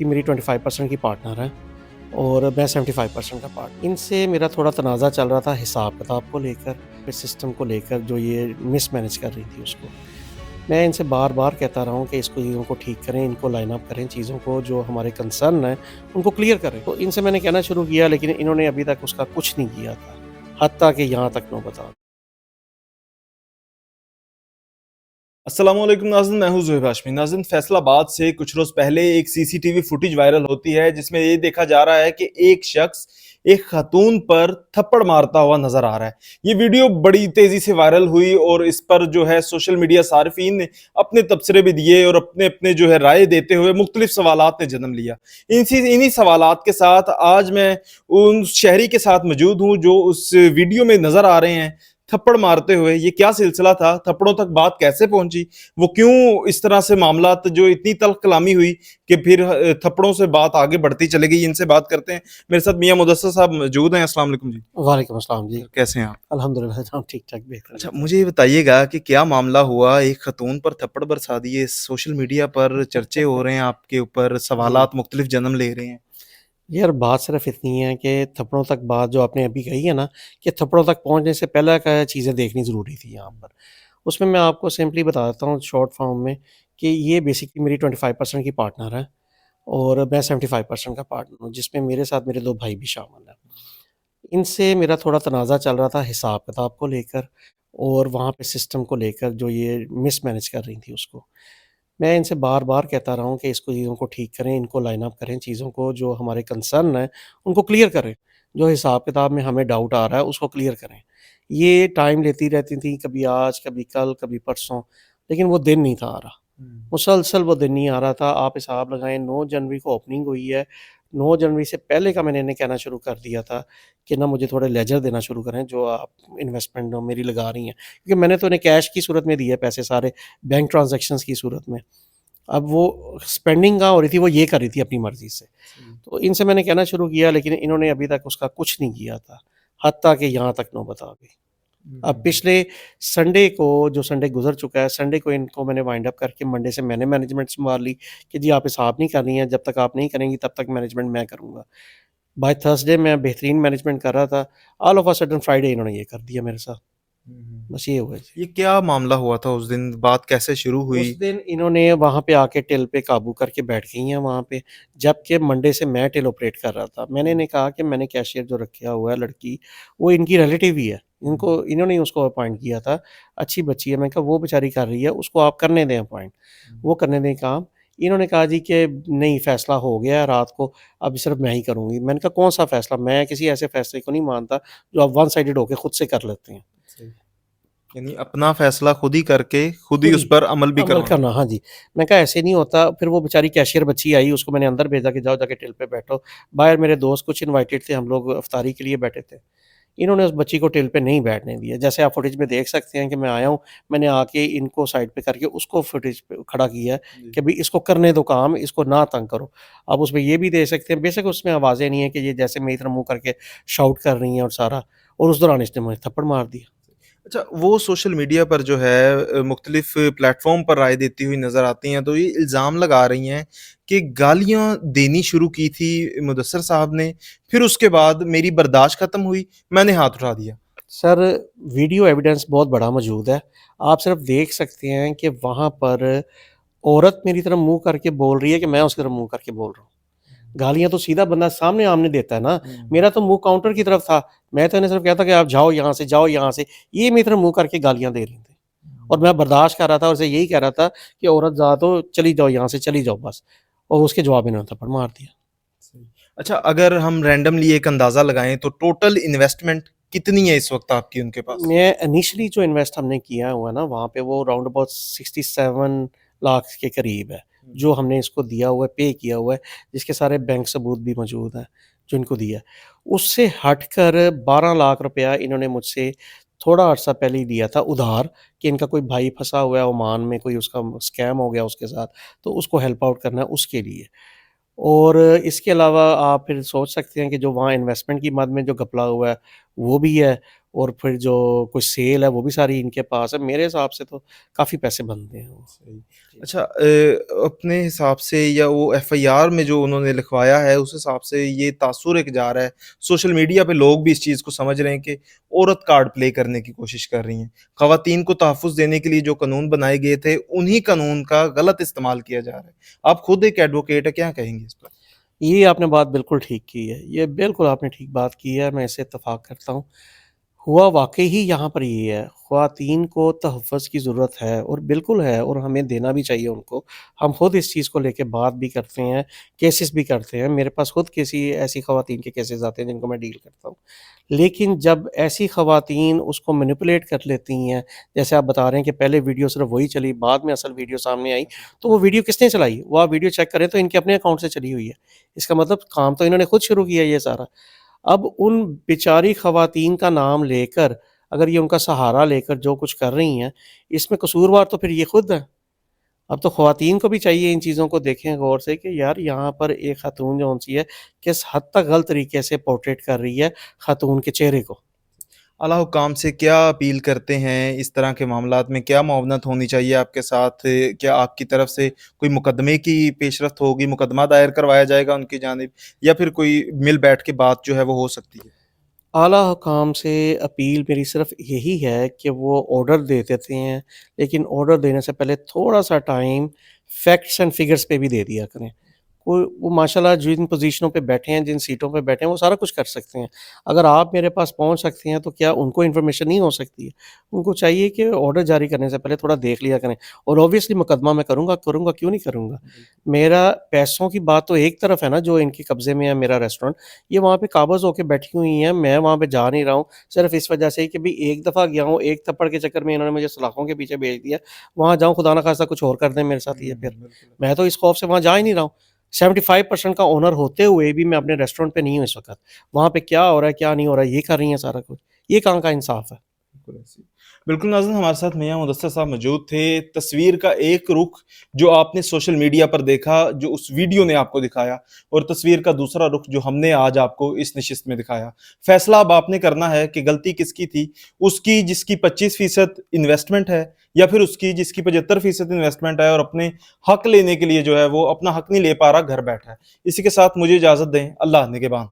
कि मेरी 25% की पार्टनर है और मैं 75% का पार्ट। इनसे मेरा थोड़ा तनाज़ा चल रहा था हिसाब-किताब को लेकर, फिर सिस्टम को लेकर जो ये मिसमैनेज कर रही थी उसको। मैं इनसे बार-बार कहता रहा हूँ कि इसको चीज़ों को ठीक करें, इनको लाइन अप करें, चीज़ों को जो हमारे कंसर्न हैं, उनको क्लियर करें। तो इनसे मैंने कहना शुरू किया लेकिन इन्होंने अभी तक उसका कुछ नहीं किया था। हत्ता कि यहाँ तक नौबत आ गई। अस्सलामुअलैकुम नाज़रीन, मैं हूं ज़ुहैब हाशमी। नाज़रीन, फैसलाबाद से कुछ रोज़ पहले एक सीसीटीवी फुटेज वायरल होती है जिसमें ये देखा जा रहा है कि एक शख्स एक खातून पर थप्पड़ मारता हुआ नजर आ रहा है। ये वीडियो बड़ी तेजी से वायरल हुई और इस पर जो है सोशल मीडिया सार्फिन ने अपने तबसरे भी दिए और अपने अपने जो है राय देते हुए मुख्तलिफ सवालात ने जन्म लिया। इन्हीं सवालात के साथ आज मैं उन शहरी के साथ मौजूद हूँ जो उस वीडियो में नजर आ रहे हैं थप्पड़ मारते हुए। ये क्या सिलसिला था, थप्पड़ों तक बात कैसे पहुंची, वो क्यों इस तरह से मामलात जो इतनी तल्ख कलामी हुई कि फिर थप्पड़ों से बात आगे बढ़ती चली गई। इनसे बात करते हैं। मेरे साथ मियां मुदस्सर साहब मौजूद हैं। अस्सलाम वालेकुम जी। वालेकुम अस्सलाम जी। कैसे हैं आप? अल्हम्दुलिल्लाह हम ठीक-ठाक बेहतरीन। अच्छा, मुझे ये बताइएगा कि क्या मामला हुआ, एक खतून पर थप्पड़ बरसा दिए, सोशल मीडिया पर चर्चे हो रहे हैं, आपके ऊपर जी। सवालात मुख्तलिफ जन्म ले रहे हैं। यार बात सिर्फ़ इतनी है कि थप्पड़ों तक बात जो आपने अभी कही है ना, कि थप्पड़ों तक पहुँचने से पहले क्या चीज़ें देखनी ज़रूरी थी यहाँ पर। उसमें मैं आपको सिंपली बता देता हूँ शॉर्ट फॉर्म में कि ये बेसिकली मेरी 25% की पार्टनर है और मैं 75% का पार्टनर हूँ, जिसमें मेरे साथ मेरे 2 भाई भी शामिल हैं। इनसे मेरा थोड़ा तनाज़ा चल रहा था हिसाब-किताब को लेकर और वहाँ पे सिस्टम को लेकर जो ये मिसमैनेज कर रही थी उसको। मैं इनसे बार-बार कहता रहा हूँ कि इसको चीज़ों को ठीक करें, इनको लाइन अप करें, चीज़ों को जो हमारे कंसर्न हैं, उनको क्लियर करें। जो हिसाब-किताब में हमें डाउट आ रहा है, उसको क्लियर करें। ये टाइम लेती रहती थी, कभी आज, कभी कल, कभी परसों, लेकिन वो दिन नहीं था आ रहा। मुसलसल वो दिन नहीं आ रहा था। आप हिसाब लगाएँ 9 जनवरी को ओपनिंग हुई है। 9 जनवरी से पहले का मैंने इन्हें कहना शुरू कर दिया था कि ना मुझे थोड़े लेजर देना शुरू करें जो आप इन्वेस्टमेंट मेरी लगा रही हैं। क्योंकि मैंने तो इन्हें कैश की सूरत में दिए पैसे सारे, बैंक ट्रांज़ैक्शंस की सूरत में। अब वो स्पेंडिंग कहाँ हो रही थी, वो ये कर रही थी अपनी मर्ज़ी से। तो इनसे मैंने कहना शुरू किया लेकिन इन्होंने अभी तक उसका कुछ नहीं किया था। हत्ता कि यहाँ तक नौबत आ गई। अब पिछले संडे को जो संडे गुज़र चुका है, संडे को इनको मैंने वाइंड अप करके मंडे से मैंने मैनेजमेंट सँभाल ली कि जी आप हिसाब नहीं कर रही हैं, जब तक आप नहीं करेंगी तब तक मैनेजमेंट मैं करूँगा। बाय थर्सडे मैं बेहतरीन मैनेजमेंट कर रहा था, all of a sudden Friday इन्होंने ये कर दिया मेरे साथ। बस ये हुआ जी। ये क्या मामला हुआ था उस दिन, बात कैसे शुरू हुई? उस दिन इन्होंने वहाँ पे आके टिल पे काबू करके बैठ गई हैं वहाँ पे, जबकि मंडे से मैं टिल ऑपरेट कर रहा था। मैंने इन्हें कहा कि मैंने कैशियर जो रखा हुआ है लड़की, वो इनकी रिलेटिव ही है। इन्होंने ही उसको अपॉइंट किया था, अच्छी बच्ची है। मैंने कहा वो बेचारी कर रही है, उसको आप करने दें अपॉइंट, वो करने दें काम। इन्होंने कहा जी कि नहीं फैसला हो गया है रात को, अब सिर्फ़ मैं ही करूँगी। मैंने कहा कौन-सा फैसला? मैं किसी ऐसे फैसले को नहीं मानता जो आप वन साइडेड होके खुद से कर लेते हैं। यानी अपना फैसला खुद ही करके, खुद ही खुद उस ही, पर अमल भी अमल करवाना। करना, हाँ जी। मैं कहा ऐसे नहीं होता, फिर वो बेचारी कैशियर बच्ची आई, उसको मैंने अंदर भेजा कि जाओ जाके टिल पे बैठो। बाहर मेरे दोस्त कुछ इनवाइटेड थे, हम लोग इफ्तारी के लिए बैठे थे। इन्होंने उस बच्ची को टिल पे नहीं बैठने दिया। जैसे आप फुटेज में देख सकते हैं कि मैं आया हूँ, मैंने आके इनको साइड पे करके उसको फुटेज पे खड़ा किया है जी। कि भई इसको करने दो काम, इसको ना तंग करो। आप उसमें ये भी देख सकते हैं, बेशक उसमें आवाज़ें नहीं है कि ये जैसे मेरी तरफ मुँह करके शाउट कर रही हैं और सारा, और उस दौरान इसने मुझे थप्पड़ मार दिया। अच्छा, वो सोशल मीडिया पर जो है मुख्तलिफ प्लेटफ़ॉर्म पर राय देती हुई नज़र आती हैं, तो ये इल्ज़ाम लगा रही हैं कि गालियाँ देनी शुरू की थी मुदस्सर साहब ने, फिर उसके बाद मेरी बर्दाश्त ख़त्म हुई, मैंने हाथ उठा दिया। सर, वीडियो एविडेंस बहुत बड़ा मौजूद है। आप सिर्फ़ देख सकते हैं कि वहाँ पर औरत मेरी तरफ मुँह करके बोल रही है कि मैं उसकी तरफ मुँह करके बोल रहा हूँ। गालियाँ तो सीधा बंदा सामने आमने देता है ना। मेरा तो मुँह काउंटर की तरफ था। मैं तो इन्हें सिर्फ़ कहता कि आप जाओ यहाँ से, जाओ यहाँ से। ये मेरी तरफ मुँह करके गालियाँ दे रही थी और मैं बर्दाश्त कर रहा था और उसे यही कह रहा था कि औरत ज़ात हो, चली जाओ यहाँ से, चली जाओ बस। और उसके जवाब में इन्होंने थप्पड़ मार दिया। सही। अच्छा, अगर हम रैंडमली एक अंदाज़ा लगाएँ तो टोटल इन्वेस्टमेंट कितनी है इस वक़्त आपकी उनके पास? मैं इनिशियली जो इन्वेस्ट हमने किया हुआ है ना, वहाँ पे वो राउंड अबाउट 67 लाख के करीब है, जो हमने इसको दिया हुआ है, पे किया हुआ है, जिसके सारे बैंक सबूत भी मौजूद हैं, जो इनको दिया है। उससे हटकर 12 लाख रुपया इन्होंने मुझसे थोड़ा अर्सा पहले ही लिया था उधार, कि इनका कोई भाई फँसा हुआ है ओमान में, कोई उसका स्कैम हो गया उसके साथ, तो उसको हेल्प आउट करना है उसके लिए। और इसके अलावा आप फिर सोच सकते हैं कि जो वहाँ इन्वेस्टमेंट की मद में जो घपला हुआ है, वो भी है। और फिर जो कुछ सेल है वो भी सारी इनके पास है। मेरे हिसाब से तो काफ़ी पैसे बनते हैं वो। सही। जी। अच्छा अपने हिसाब से या वो एफआईआर में जो उन्होंने लिखवाया है उस हिसाब से ये तासुर एक जा रहा है, सोशल मीडिया पे लोग भी इस चीज़ को समझ रहे हैं कि औरत कार्ड प्ले करने की कोशिश कर रही हैं। ख़वातीन को तहफ़्फ़ुज़ देने के लिए जो कानून बनाए गए थे, उन्हीं कानून का गलत इस्तेमाल किया जा रहा है। आप खुद एक एडवोकेट हैं, क्या कहेंगे इस पर? ये आपने बात बिल्कुल ठीक की है। ये बिल्कुल आपने ठीक बात की है, मैं इससे इत्तेफ़ाक करता हूँ। हुआ वाक़ई ही यहाँ पर ये है, ख़वातीन को तहफ़्फ़ुज़ की ज़रूरत है और बिल्कुल है और हमें देना भी चाहिए उनको। हम खुद इस चीज़ को लेके बात भी करते हैं, केसेस भी करते हैं। मेरे पास खुद किसी ऐसी ख़वातीन के केसेस आते हैं जिनको मैं डील करता हूँ। लेकिन जब ऐसी ख़वातीन उसको मैनिपुलेट कर लेती हैं, जैसे आप बता रहे हैं कि पहले वीडियो सिर्फ़ वही चली, बाद में असल वीडियो सामने आई, तो वो वीडियो किसने चलाई? वो आप वीडियो चेक करें तो इनके अपने अकाउंट से चली हुई है। इसका मतलब काम तो इन्होंने खुद शुरू किया ये सारा। अब उन बेचारी ख़वातीन का नाम लेकर अगर ये उनका सहारा लेकर जो कुछ कर रही हैं, इसमें कसूरवार तो फिर ये खुद हैं। अब तो ख़वातीन को भी चाहिए इन चीज़ों को देखें गौर से कि यार यहाँ पर एक ख़ातून जौन-सी है, किस हद तक गलत तरीके से पोर्ट्रेट कर रही है ख़ातून के चेहरे को। आला हुकाम से क्या अपील करते हैं? इस तरह के मामलात में क्या मुआवनत होनी चाहिए आपके साथ? क्या आपकी तरफ से कोई मुकदमे की पेशरफ्त होगी, मुकदमा दायर करवाया जाएगा उनकी जानिब या फिर कोई मिल बैठ के बात जो है वो हो सकती है? आला हुकाम से अपील मेरी सिर्फ़ यही है कि वो ऑर्डर दे देते हैं, लेकिन ऑर्डर देने से पहले थोड़ा-सा टाइम फैक्ट्स एंड फिगर्स पे भी दे दिया करें। वो माशाल्लाह जिन पोज़ीशनों पे बैठे हैं, जिन सीटों पे बैठे हैं, वो सारा कुछ कर सकते हैं। अगर आप मेरे पास पहुँच सकते हैं, तो क्या उनको इन्फॉर्मेशन नहीं हो सकती है? उनको चाहिए कि ऑर्डर जारी करने से पहले थोड़ा देख लिया करें और ऑब्वियसली मुकदमा मैं करूँगा, करूँगा क्यों नहीं करूँगा? मेरा पैसों की बात तो एक तरफ है ना जो इनके कब्ज़े में है मेरा रेस्टोरेंट, ये वहाँ पे काबज़ होके बैठी हुई हैं, मैं वहाँ पे जा नहीं रहा हूँ, सिर्फ़ इस वजह से कि भई एक दफ़ा गया हूँ, एक थप्पड़ के चक्कर में इन्होंने मुझे सलाखों के पीछे भेज दिया, वहाँ जाऊँ खुदा ना ख़ास्ता कुछ और कर दें मेरे साथ ये फिर। बिल्कुल। मैं तो इस खौफ़ से वहाँ जा ही नहीं रहा हूँ। 75% का ओनर होते हुए भी मैं अपने रेस्टोरेंट पे नहीं हूँ इस वक़्त। वहाँ पे क्या हो रहा है, क्या नहीं हो रहा है, ये कर रही हैं सारा कुछ। ये कहाँ का इंसाफ़ है? बिल्कुल ऐसे ही। बिल्कुल नाज़रीन हमारे साथ मियां मुदस्सिर साहब मौजूद थे। तस्वीर का एक रुख जो आपने सोशल मीडिया पर देखा, जो उस वीडियो ने आपको दिखाया और तस्वीर का दूसरा रुख जो हमने आज आपको इस नशिस्त में दिखाया। फैसला अब आपने करना है कि गलती किसकी थी, उसकी जिसकी 25% इन्वेस्टमेंट है या फिर उसकी जिसकी 75% इन्वेस्टमेंट है और अपने हक लेने के लिए जो है वो अपना हक नहीं ले पा रहा, घर बैठा है। इसी के साथ मुझे इजाज़त दें। अल्लाह निगहबान।